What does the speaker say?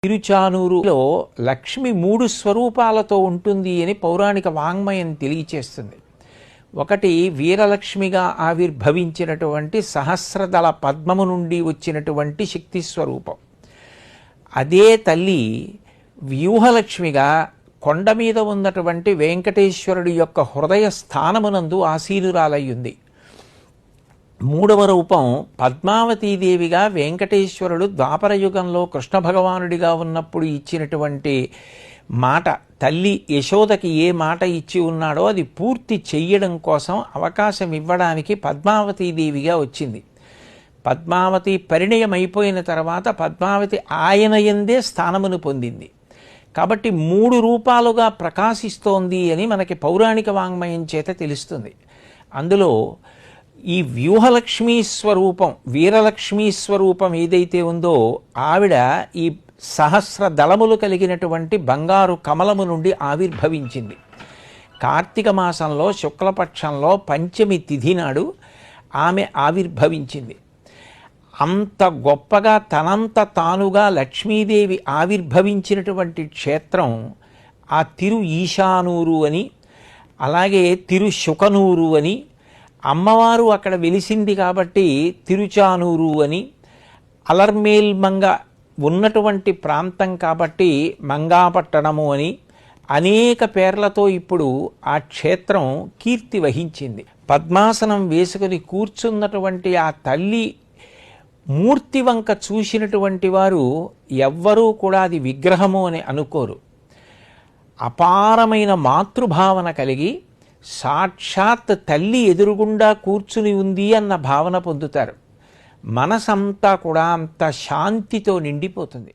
తిరుచానూరులో లక్ష్మి 3 స్వరూపాలతో ఉంటుంది అని పౌరాణిక వాంగ్మయం తెలియచేస్తుంది. ఒకటి వీరలక్ష్మిగా ఆవిర్భవించినటువంటి సహస్రదళ పద్మము నుండి వచ్చినటువంటి శక్తి స్వరూపం. అదే తల్లి వ్యూహలక్ష్మిగా కొండ మీద ఉన్నటువంటి వెంకటేశ్వరుడి యొక్క హృదయ స్థానమునందు ఆసీనురాలయ్యుంది. మూడవ రూపం పద్మావతీదేవిగా వెంకటేశ్వరుడు ద్వాపరయుగంలో కృష్ణ భగవానుడిగా ఉన్నప్పుడు ఇచ్చినటువంటి మాట, తల్లి యశోదకి ఏ మాట ఇచ్చి ఉన్నాడో అది పూర్తి చెయ్యడం కోసం అవకాశం ఇవ్వడానికి పద్మావతీదేవిగా వచ్చింది. పద్మావతి పరిణయం అయిపోయిన తర్వాత పద్మావతి ఆయన యందే స్థానమును పొందింది. కాబట్టి 3 రూపాలుగా ప్రకాశిస్తోంది అని మనకి పౌరాణిక వాంగ్మయం చేత తెలుస్తుంది. అందులో ఈ వ్యూహలక్ష్మీ స్వరూపం, వీరలక్ష్మీ స్వరూపం ఏదైతే ఉందో ఆవిడ ఈ సహస్ర దళములు కలిగినటువంటి బంగారు కమలము నుండి ఆవిర్భవించింది. కార్తీక మాసంలో శుక్లపక్షంలో పంచమి తిథి నాడు ఆమె ఆవిర్భవించింది. అంత గొప్పగా తనంత తానుగా లక్ష్మీదేవి ఆవిర్భవించినటువంటి క్షేత్రం ఆ తిరు ఈశానూరు అని, అలాగే తిరు శుకనూరు అని, అమ్మవారు అక్కడ వెలిసింది కాబట్టి తిరుచానూరు అని, అలర్మేల్మంగ ఉన్నటువంటి ప్రాంతం కాబట్టి మంగాపట్టణము అని అనేక పేర్లతో ఇప్పుడు ఆ క్షేత్రం కీర్తి వహించింది. పద్మాసనం వేసుకుని కూర్చున్నటువంటి ఆ తల్లి మూర్తి వంక చూసినటువంటి వారు ఎవ్వరూ కూడా అది విగ్రహము అని అనుకోరు. అపారమైన మాతృభావన కలిగి సాక్షాత్ తల్లి ఎదురుగుండా కూర్చుని ఉంది అన్న భావన పొందుతారు. మనసంతా కూడా అంత శాంతితో నిండిపోతుంది.